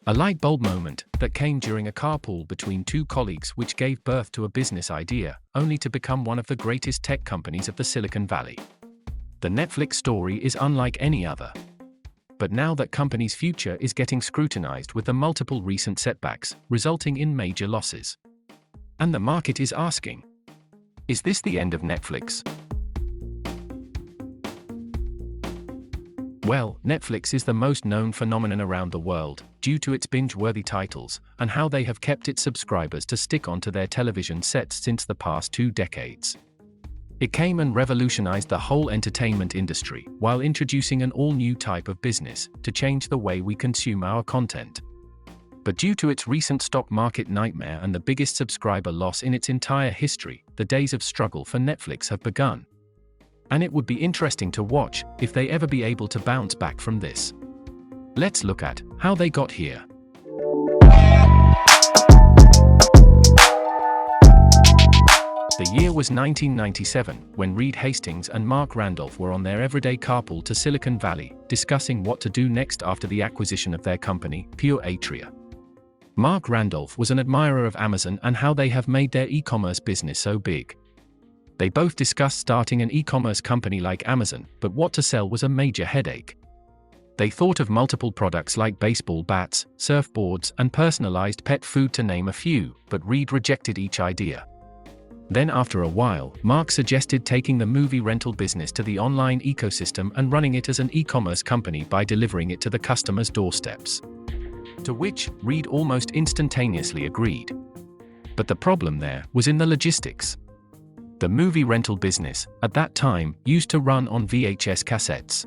A light bulb moment that came during a carpool between two colleagues which gave birth to a business idea, only to become one of the greatest tech companies of the Silicon Valley. The Netflix story is unlike any other. But now that company's future is getting scrutinized with the multiple recent setbacks, resulting in major losses. And the market is asking, is this the end of Netflix? Well, Netflix is the most known phenomenon around the world, due to its binge-worthy titles, and how they have kept its subscribers to stick onto their television sets since the past 2 decades. It came and revolutionized the whole entertainment industry, while introducing an all-new type of business, to change the way we consume our content. But due to its recent stock market nightmare and the biggest subscriber loss in its entire history, the days of struggle for Netflix have begun. And it would be interesting to watch if they ever be able to bounce back from this. Let's look at how they got here. The year was 1997, when Reed Hastings and Mark Randolph were on their everyday carpool to Silicon Valley, discussing what to do next after the acquisition of their company, Pure Atria. Mark Randolph was an admirer of Amazon and how they have made their e-commerce business so big. They both discussed starting an e-commerce company like Amazon, but what to sell was a major headache. They thought of multiple products like baseball bats, surfboards, and personalized pet food to name a few, but Reed rejected each idea. Then after a while, Mark suggested taking the movie rental business to the online ecosystem and running it as an e-commerce company by delivering it to the customers' doorsteps. To which, Reed almost instantaneously agreed. But the problem there was in the logistics. The movie rental business, at that time, used to run on VHS cassettes,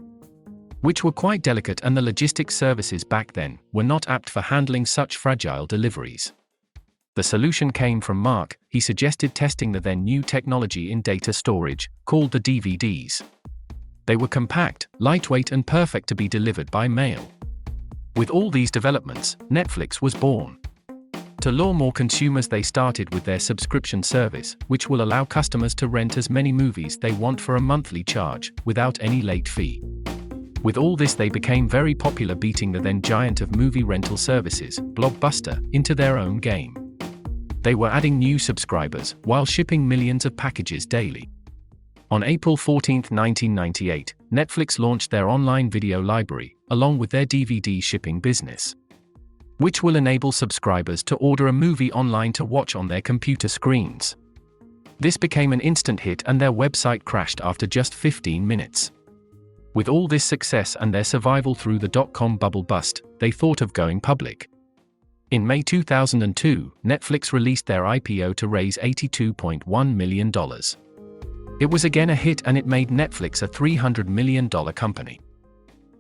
which were quite delicate, and the logistics services back then were not apt for handling such fragile deliveries. The solution came from Mark. He suggested testing the then new technology in data storage, called the DVDs. They were compact, lightweight, and perfect to be delivered by mail. With all these developments, Netflix was born. To lure more consumers, they started with their subscription service, which will allow customers to rent as many movies they want for a monthly charge, without any late fee. With all this, they became very popular, beating the then giant of movie rental services, Blockbuster, into their own game. They were adding new subscribers, while shipping millions of packages daily. On April 14, 1998, Netflix launched their online video library, along with their DVD shipping business, which will enable subscribers to order a movie online to watch on their computer screens. This became an instant hit, and their website crashed after just 15 minutes. With all this success and their survival through the dot-com bubble bust, they thought of going public. In May 2002, Netflix released their IPO to raise $82.1 million. It was again a hit, and it made Netflix a $300 million company.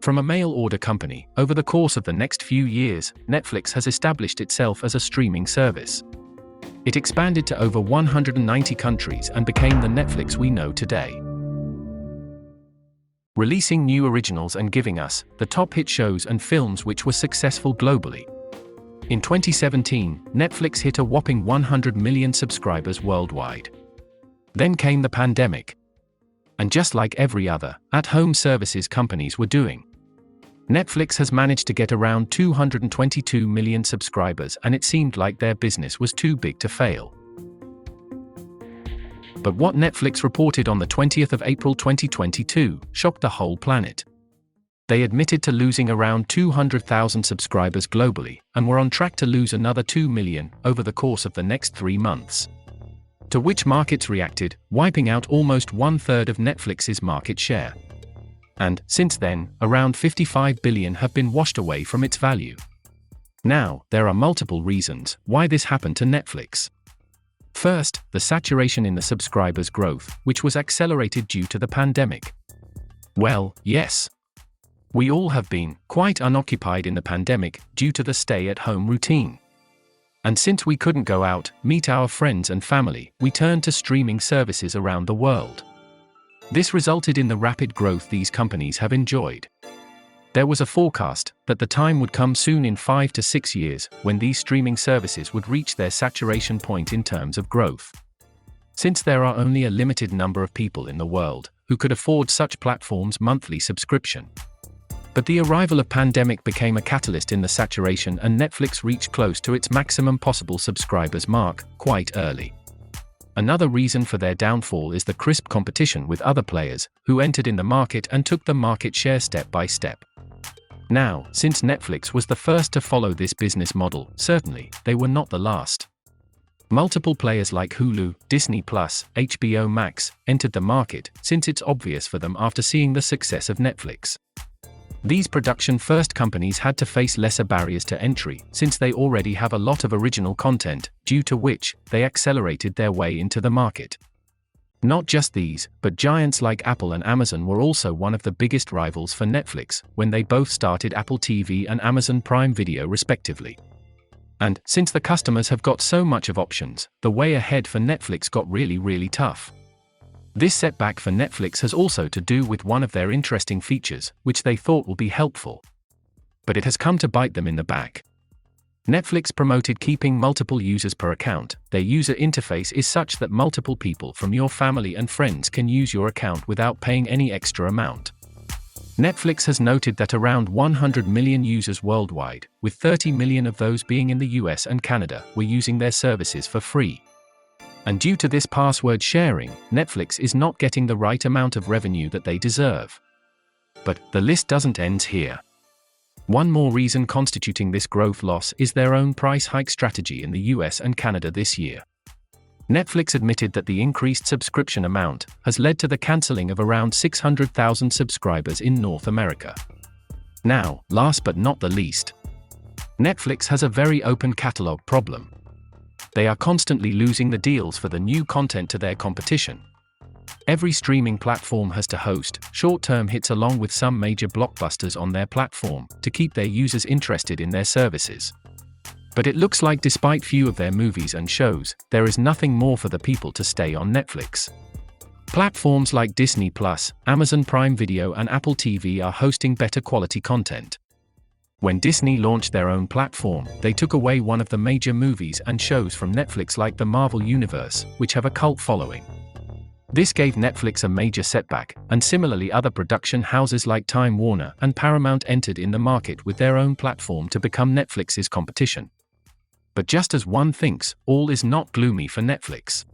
From a mail order company, over the course of the next few years, Netflix has established itself as a streaming service. It expanded to over 190 countries and became the Netflix we know today, releasing new originals and giving us the top hit shows and films which were successful globally. In 2017, Netflix hit a whopping 100 million subscribers worldwide. Then came the pandemic. And just like every other at-home services companies were doing, Netflix has managed to get around 222 million subscribers, and it seemed like their business was too big to fail. But what Netflix reported on the 20th of April 2022 shocked the whole planet. They admitted to losing around 200,000 subscribers globally, and were on track to lose another 2 million over the course of the next 3 months. To which markets reacted, wiping out almost 1/3 of Netflix's market share. And, since then, around $55 billion have been washed away from its value. Now, there are multiple reasons why this happened to Netflix. First, the saturation in the subscribers' growth, which was accelerated due to the pandemic. Well, yes. We all have been quite unoccupied in the pandemic due to the stay-at-home routine. And since we couldn't go out, meet our friends and family, we turned to streaming services around the world. This resulted in the rapid growth these companies have enjoyed. There was a forecast that the time would come soon, in 5 to 6 years, when these streaming services would reach their saturation point in terms of growth. Since there are only a limited number of people in the world who could afford such platforms' monthly subscription, But the arrival of pandemic became a catalyst in the saturation, and Netflix reached close to its maximum possible subscribers mark quite early. Another reason for their downfall is the crisp competition with other players, who entered in the market and took the market share step by step. Now, since Netflix was the first to follow this business model, certainly, they were not the last. Multiple players like Hulu, Disney+, HBO Max, entered the market, since it's obvious for them after seeing the success of Netflix. These production-first companies had to face lesser barriers to entry, since they already have a lot of original content, due to which, they accelerated their way into the market. Not just these, but giants like Apple and Amazon were also one of the biggest rivals for Netflix, when they both started Apple TV and Amazon Prime Video respectively. And, since the customers have got so much of options, the way ahead for Netflix got really tough. This setback for Netflix has also to do with one of their interesting features, which they thought will be helpful. But it has come to bite them in the back. Netflix promoted keeping multiple users per account. Their user interface is such that multiple people from your family and friends can use your account without paying any extra amount. Netflix has noted that around 100 million users worldwide, with 30 million of those being in the US and Canada, were using their services for free. And due to this password sharing, Netflix is not getting the right amount of revenue that they deserve. But the list doesn't end here. One more reason constituting this growth loss is their own price hike strategy in the US and Canada this year. Netflix admitted that the increased subscription amount has led to the cancelling of around 600,000 subscribers in North America. Now, last but not the least, Netflix has a very open catalog problem. They are constantly losing the deals for the new content to their competition. Every streaming platform has to host short-term hits along with some major blockbusters on their platform to keep their users interested in their services. But it looks like despite few of their movies and shows, there is nothing more for the people to stay on Netflix. Platforms like Disney+, Amazon Prime Video and Apple TV are hosting better quality content. When Disney launched their own platform, they took away one of the major movies and shows from Netflix like the Marvel Universe, which have a cult following. This gave Netflix a major setback, and similarly other production houses like Time Warner and Paramount entered in the market with their own platform to become Netflix's competition. But just as one thinks, all is not gloomy for Netflix.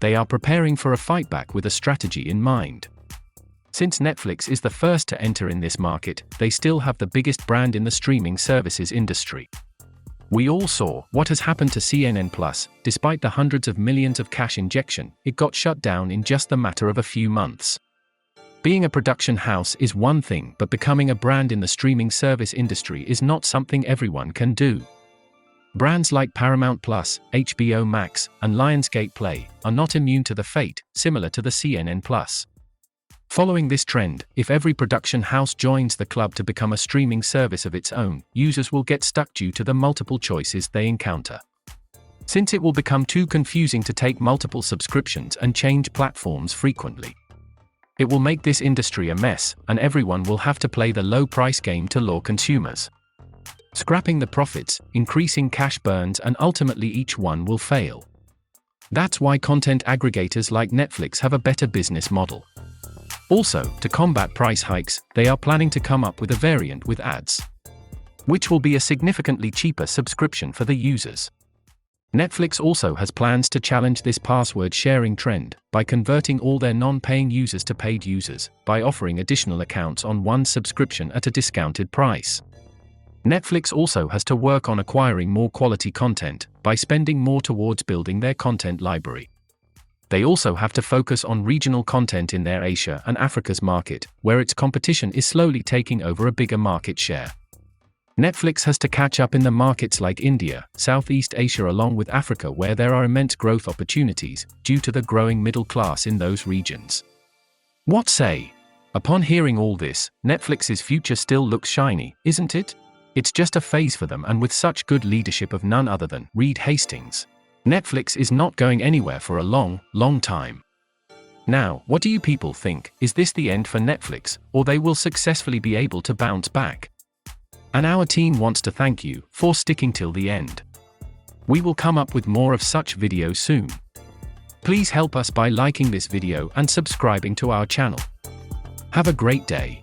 They are preparing for a fight back with a strategy in mind. Since Netflix is the first to enter in this market, they still have the biggest brand in the streaming services industry. We all saw what has happened to CNN+, despite the hundreds of millions of cash injection, it got shut down in just the matter of a few months. Being a production house is one thing, but becoming a brand in the streaming service industry is not something everyone can do. Brands like Paramount+, HBO Max, and Lionsgate Play are not immune to the fate, similar to the CNN+. Following this trend, if every production house joins the club to become a streaming service of its own, users will get stuck due to the multiple choices they encounter. Since it will become too confusing to take multiple subscriptions and change platforms frequently. It will make this industry a mess, and everyone will have to play the low-price game to lure consumers. Scrapping the profits, increasing cash burns, and ultimately each one will fail. That's why content aggregators like Netflix have a better business model. Also, to combat price hikes, they are planning to come up with a variant with ads, which will be a significantly cheaper subscription for the users. Netflix also has plans to challenge this password sharing trend by converting all their non-paying users to paid users, by offering additional accounts on one subscription at a discounted price. Netflix also has to work on acquiring more quality content by spending more towards building their content library. They also have to focus on regional content in their Asia and Africa's market, where its competition is slowly taking over a bigger market share. Netflix has to catch up in the markets like India, Southeast Asia along with Africa, where there are immense growth opportunities due to the growing middle class in those regions. What say? Upon hearing all this, Netflix's future still looks shiny, isn't it? It's just a phase for them, and with such good leadership of none other than Reed Hastings, Netflix is not going anywhere for a long time. Now, what do you people think? Is this the end for Netflix, or they will successfully be able to bounce back? And our team wants to thank you for sticking till the end. We will come up with more of such videos soon. Please help us by liking this video and subscribing to our channel. Have a great day.